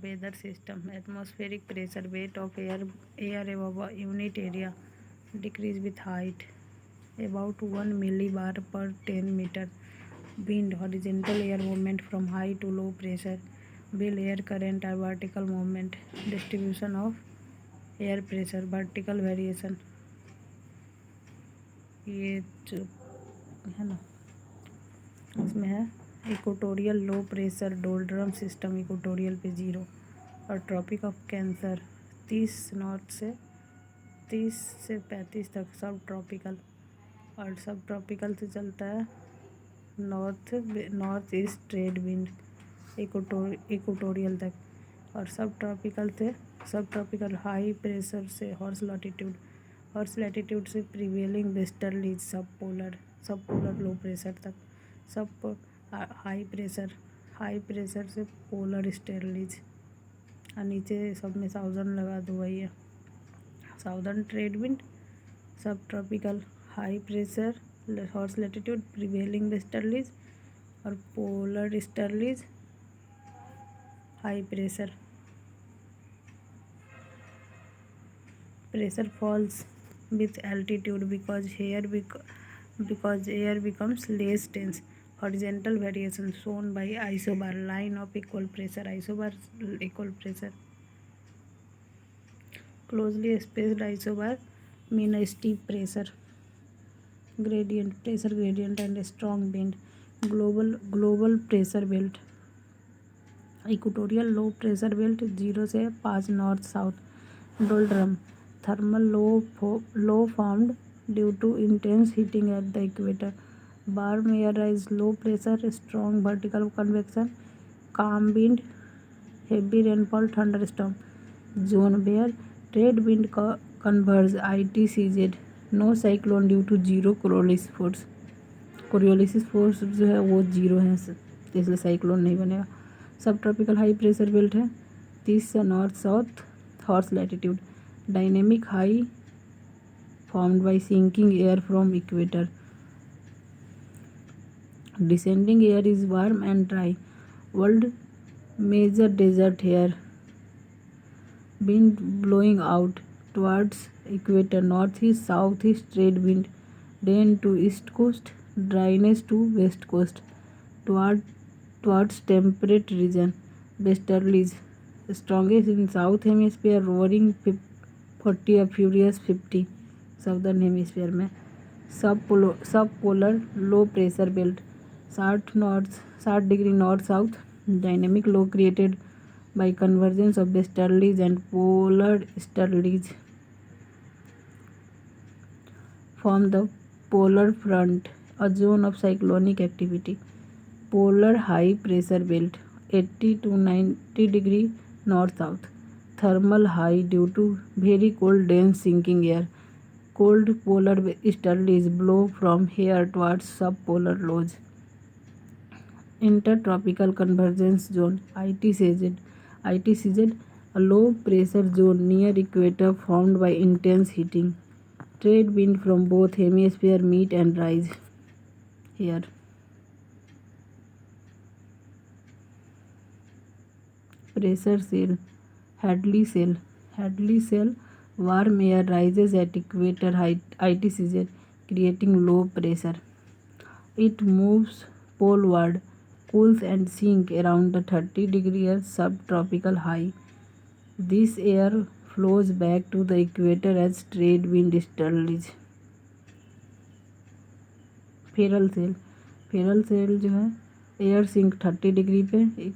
Weather system. Atmospheric pressure, weight of air above a unit area decrease with height about 1 millibar per 10 meter. Wind, horizontal air movement from high to low pressure. Will air current or vertical movement. Distribution of air pressure, vertical variation, ये जो है ना इसमें है equatorial low pressure doldrum system equatorial पे 0 और tropic of cancer 30 north से 30 से 35 तक सब ट्रॉपिकल, और सब ट्रॉपिकल से चलता है north east trade wind equatorial तक, और सब ट्रॉपिकल हाई प्रेशर से हॉर्स लैटिट्यूड से prevailing westerlies sub polar low pressure तक, सब हाई प्रेशर से पोलर स्टेरलीज, और नीचे सब में साउदर्न लगा दो, वही है southern trade wind, sub tropical high pressure horse latitude prevailing westerlies, और polar easterlies high pressure falls with altitude because air becomes less dense. Horizontal variation shown by isobar, line of equal pressure. Isobar equal pressure. Closely spaced isobar mean a steep pressure gradient and a strong wind. Global pressure belt. Equatorial low pressure belt 0 से 5 north south. Doldrum thermal low formed due to intense heating at the equator. Warm air rise low pressure strong vertical convection calm wind heavy rainfall thunder storm. Zone where trade wind converge ITCZ no cyclone due to zero Coriolis force जो है वो 0 है, इसलिए cyclone नहीं बनेगा। सब tropical high pressure belt है 30 से north south horse latitude. Dynamic high formed by sinking air from equator. Descending air is warm and dry. World major desert here. Wind blowing out towards equator north east south east trade wind. Rain to east coast dryness to west coast towards temperate region. Westerlies strongest in south hemisphere roaring 40 और furious 50 southern hemisphere में। सब polar low pressure belt 60 degree north south. Dynamic low created by convergence of westerlies and polar easterlies form the polar front, a zone of cyclonic activity. Polar high pressure belt 80 to 90 degree north south. Thermal high due to very cold dense sinking air. Cold polar easterlies blow from here towards subpolar lows. Intertropical convergence zone ITCZ a low pressure zone near equator formed by intense heating. Trade wind from both hemispheres meet and rise here. Pressure cell Hadley cell warm air rises at equator ITCZ creating low pressure. It moves poleward, cools and sinks around the 30 degree subtropical high. This air flows back to the equator as trade wind easterlies. Ferrel cell जो है air sink 30 degree पे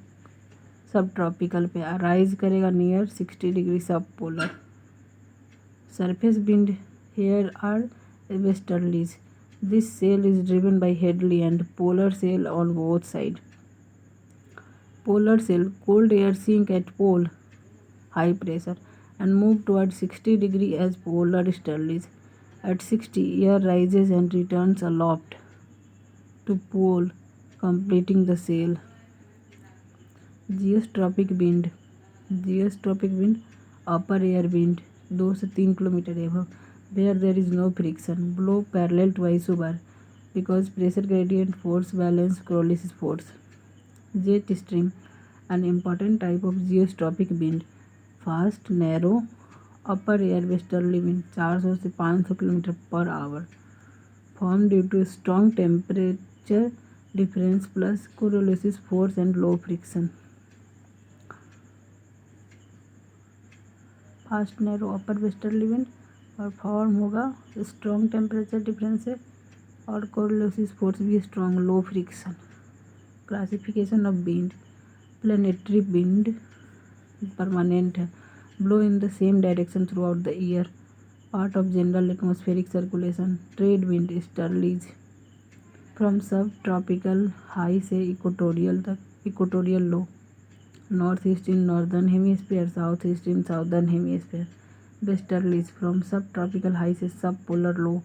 सब tropical पे rise करेगा near 60 degree sub polar. Surface wind here are westerlies. This cell is driven by Hadley and polar cell on both side. Polar cell cold air sink at pole high pressure and move towards 60 degree as polar easterlies. At 60 air rises and returns aloft to pole completing the sail. Geostrophic wind upper air wind 2 से 3 kilometre above where there is no friction blow parallel to isobar because pressure gradient force balance Coriolis force. Jet stream an important type of geostrophic wind. Fast, narrow, upper air westerly wind 400 से 500 kilometre per hour formed due to strong temperature difference plus Coriolis force and low friction. Fast narrow upper westerly wind और form होगा strong temperature difference से और Coriolis force भी strong low friction. Classification of wind. Planetary wind permanent है, blow in the same direction throughout the year, part of general atmospheric circulation. Trade wind easterlies from sub tropical high से equatorial तक, equatorial low. North east in northern hemisphere, south east in southern hemisphere. Westerlies from sub tropical high से sub polar low,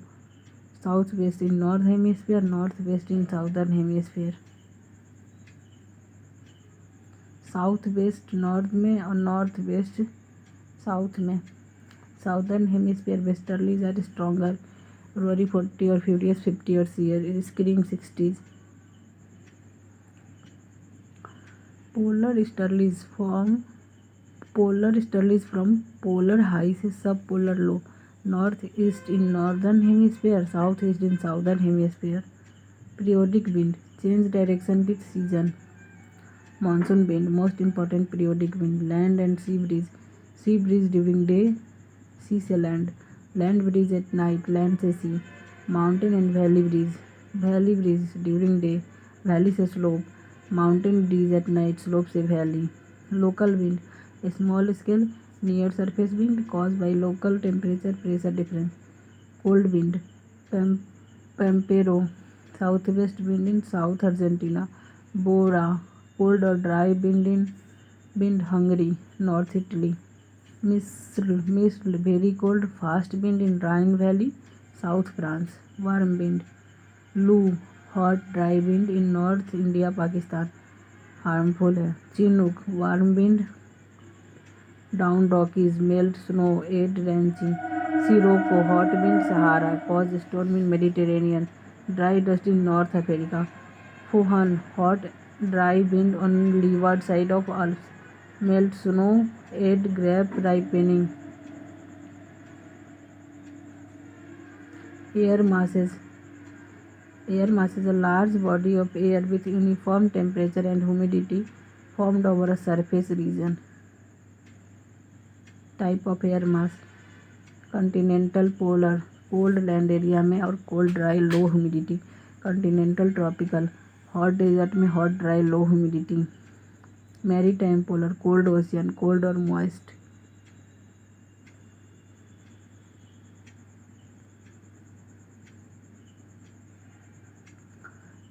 south west in north hemisphere, north west in southern hemisphere. South west north में और north west south में. Southern hemisphere westerlies are stronger, रोरी 40 और furious 50 और sheer screaming 60s. Polar easterlies from polar high से sub polar low, north east in northern hemisphere, south east in southern hemisphere. Periodic wind change direction with season. Monsoon wind most important periodic wind. Land and sea breeze during day, sea से land. Land breeze at night, land से sea. Mountain and valley breeze during day, valley से slope. Mountain breeze at night, slope से valley. Local wind small scale near surface wind cause by local temperature pressure difference. Cold wind Pampero south west wind in south Argentina. Bora cold और dry wind Hungary, north Italy. Mistral very cold fast wind in Rhine valley, south France. Warm wind loo hot dry wind in north India Pakistan, harmful है. Chinook warm wind down Rockies, melt snow, aid ranching. Sirocco hot wind Sahara, cause storm in Mediterranean, dry dust in north Africa. Foehn hot dry wind on leeward side of Alps, melt snow, aid grape ripening. Air masses a large body of air with uniform temperature and humidity formed over a surface region. Type of air mass. Continental polar cold land area में और cold dry low humidity. Continental tropical hot desert में hot dry low humidity. Maritime polar cold ocean cold और moist.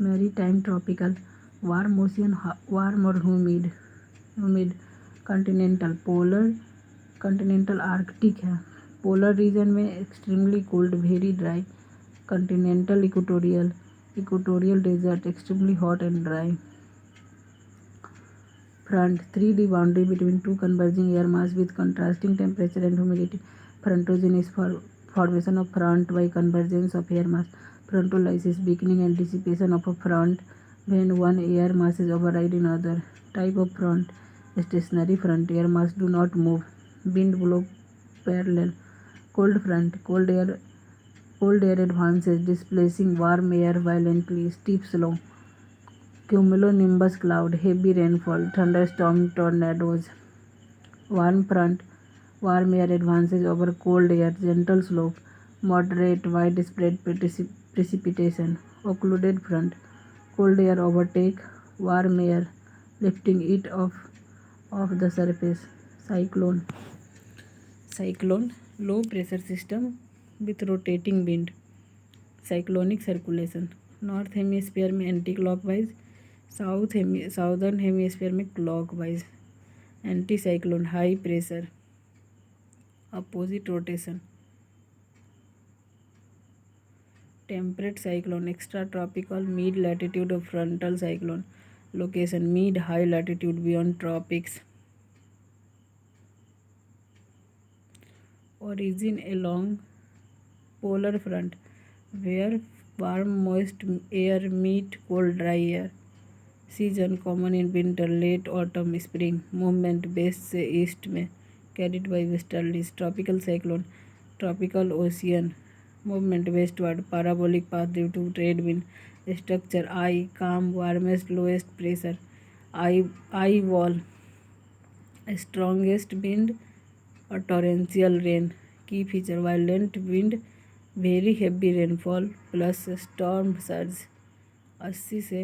Maritime tropical warm ocean warm और humid. Continental arctic है. Polar region में extremely cold very dry. Continental equatorial desert extremely hot and dry. Front 3D boundary between two converging air mass with contrasting temperature and humidity. Frontogen is formation of front by convergence of air mass. Frontolysis weakening and dissipation of a front when one air mass is override another. Type of front stationary front, air mass do not move, wind blow parallel. Cold front cold air advances displacing warm air violently, steep slope. Cumulonimbus cloud, heavy rainfall, thunderstorm, tornadoes. Warm front, warm air advances over cold air, gentle slope, moderate widespread precipitation. Occluded front, cold air overtake warm air, lifting it off the surface. Cyclone, low pressure system with rotating wind. Cyclonic circulation, north hemisphere में anti clockwise, southern hemisphere में clockwise. Anti cyclone high pressure, opposite rotation. Temperate cyclone extra tropical mid latitude of frontal cyclone. Location mid high latitude beyond tropics. origin along polar front where warm moist air meet cold dry air. Season common in winter, late autumn, spring. Movement west से east में, carried by westerlies. Tropical cyclone, tropical ocean. Movement westward, parabolic path due to trade wind. Structure eye, calm, warmest, lowest pressure. Eye wall, strongest wind, or torrential rain. Key feature, violent wind, very heavy rainfall plus storm surge 80 से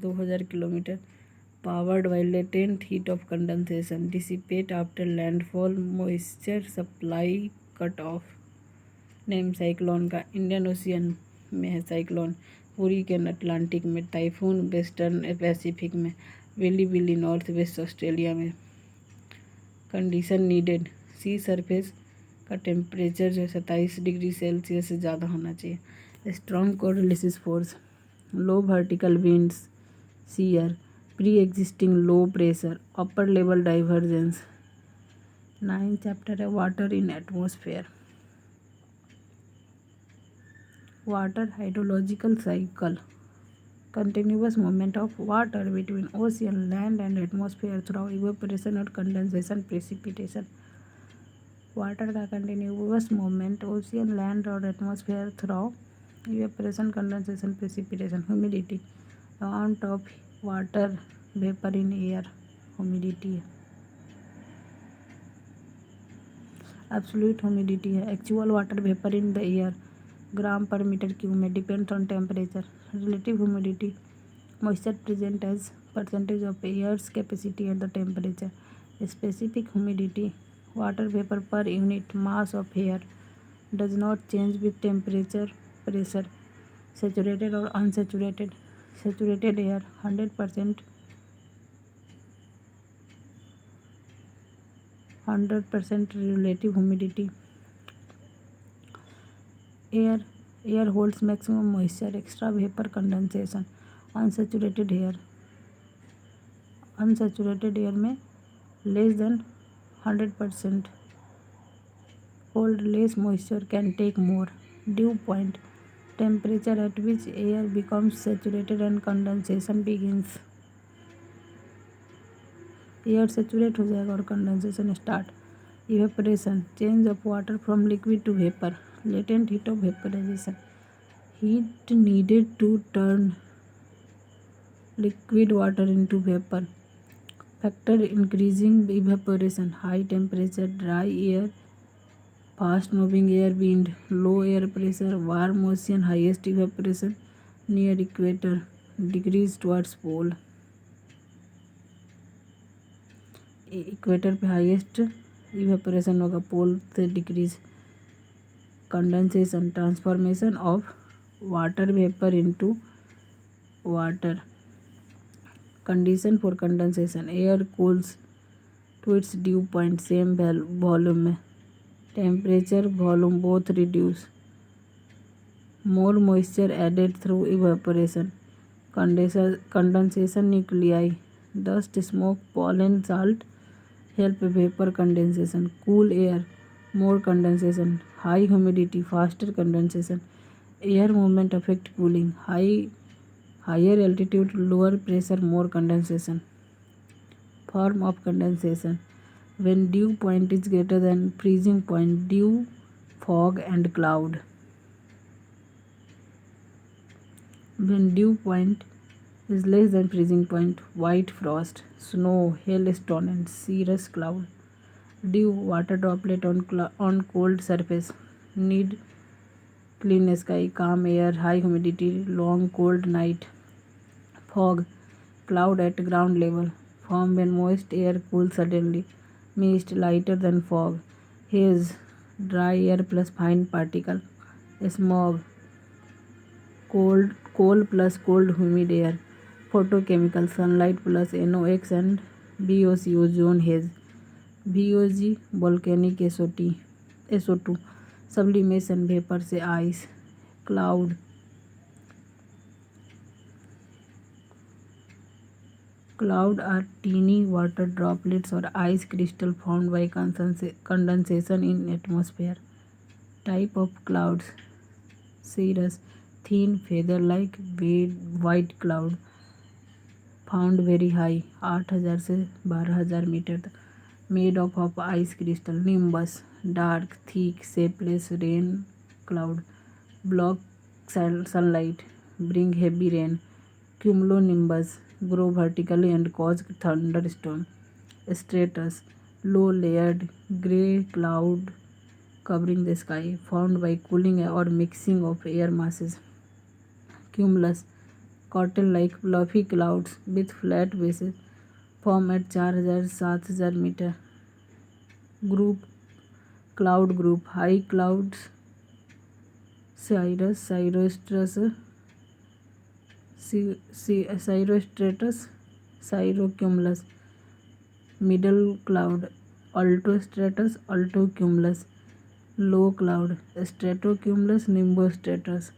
2000 kilometre. Powered by latent heat of condensation, dissipate after landfall, moisture supply cut off. Name cyclone का, Indian ocean में है cyclone, hurricane Atlantic में, typhoon western Pacific में, willy willy north west Australia में. Condition needed, sea surface का temperature जो 27 degree Celsius से ज़्यादा होना चाहिए. Strong Coriolis force, low vertical winds, shear, pre existing low pressure, upper level divergence. 9 chapter है water in atmosphere. Water hydrological cycle, continuous movement of water between ocean, land and atmosphere through evaporation or condensation, precipitation. Water का continuous movement ocean, land और atmosphere through evaporation, condensation, precipitation. Humidity, amount of water vapour in air. Humidity है. Absolute humidity है actual water vapour in the air, gram per metre cube में, depends on temperature. Relative humidity, moisture present as percentage of air's capacity at the temperature. Specific humidity, water vapour per unit mass of air, does not change with temperature, pressure. Saturated और unsaturated, saturated air 100% relative humidity. Air holds maximum moisture, extra vapor condensation. Unsaturated air में less than 100% hold less moisture, can take more. Dew point, temperature at which air becomes saturated and condensation begins. Air saturate हो जाएगा और condensation start. Evaporation, change of water from liquid to vapour. Latent heat of vaporisation, heat needed to turn liquid water into vapour. Factor increasing evaporation, high temperature, dry air, fast moving air, wind, low air pressure, warm ocean, highest evaporation near equator, decrease towards pole. Equator पे highest evaporation होगा, pole से decrease. Condensation, transformation of water vapour into water. Condition for condensation, air cools to its dew point same volume में, temperature volume both reduce. More moisture added through evaporation. Condensation nuclei, dust, smoke, pollen, salt help vapor condensation. Cool air, more condensation. High humidity, faster condensation. Air movement affect cooling. Higher altitude, lower pressure, more condensation. Form of condensation, when dew point is greater than freezing point, dew, fog and cloud. When dew point is less than freezing point, white frost, snow, hailstone and cirrus cloud. Dew, water droplet on cold surface. Need clean sky, calm air, high humidity, long cold night. Fog, cloud at ground level, form when moist air cools suddenly. Mist, lighter than fog. Haze, dry air plus fine particle. Smog, coal plus cold humid air. Photochemical, sunlight plus NOx and VOC, ozone haze. VOG, volcanic SO2. Sublimation, vapor से ice. Cloud, are teeny water droplets or ice crystal formed by condensation in atmosphere. Type of clouds, cirrus, thin feather-like white cloud. Found very high 8,000 से 12,000 metre तक, made of ice crystal. Nimbus dark thick shapeless rain cloud, block sunlight, bring heavy rain. Cumulonimbus grow vertically and cause thunderstorm. Stratus low layered grey cloud covering the sky, formed by cooling or mixing of air masses. Cumulus cotton like fluffy clouds with flat bases form at 4,000-7,000 meter. Group cloud group high clouds cirrus, cirrostratus, cirrocumulus. Middle cloud altostratus, altocumulus. Low cloud stratocumulus, nimbostratus.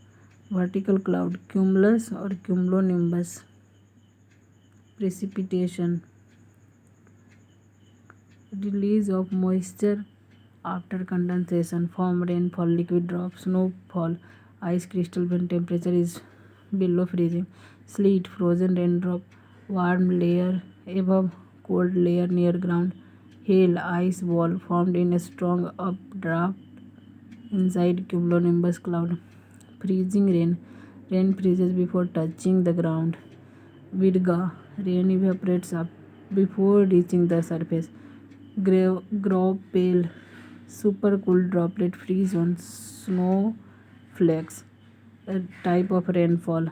Vertical cloud cumulus or cumulonimbus. Precipitation release of moisture after condensation, form rainfall, liquid drops, snowfall, ice crystal when temperature is below freezing, sleet, frozen raindrop, warm layer above cold layer near ground, hail, ice wall formed in a strong updraft inside cumulonimbus cloud, freezing rain, rain freezes before touching the ground, virga, rain evaporates up before reaching the surface, graupel, super cool droplet freeze on snowflakes, a type of rainfall.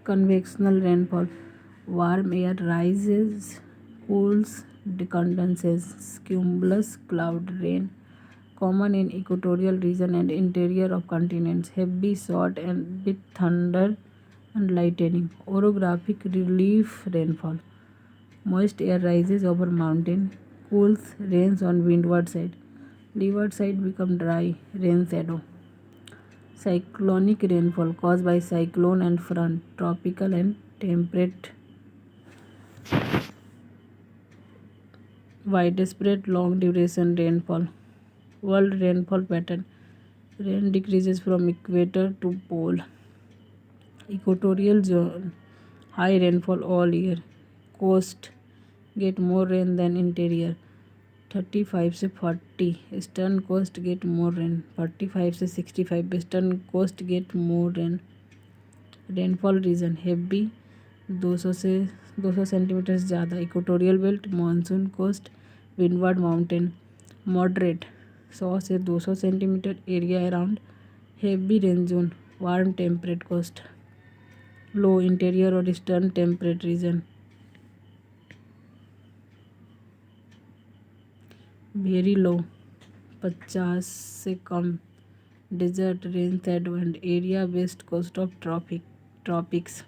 Convectional rainfall, warm air rises, cools, condenses, cumulus cloud rain, common in equatorial region and interior of continents, heavy, short and with thunder and lightning. Orographic relief rainfall, moist air rises over mountain, cools, rains on windward side, leeward side become dry, rain shadow. Cyclonic rainfall caused by cyclone and front, tropical and temperate. Widespread long duration rainfall, world rainfall pattern, rain decreases from equator to pole. Equatorial zone, high rainfall all year, coast get more rain than interior, 35 से 40. Eastern coast get more rain, 45 से 65. Western coast get more rain. Rainfall region heavy 200 से 200 centimetre से ज़्यादा, equatorial belt, monsoon coast, windward mountain. Moderate 100 से 200 centimetre area around heavy rain zone, warm temperate coast. Low interior और eastern temperate region. Very low 50 से कम, desert, rain shadow and area west coast of tropics.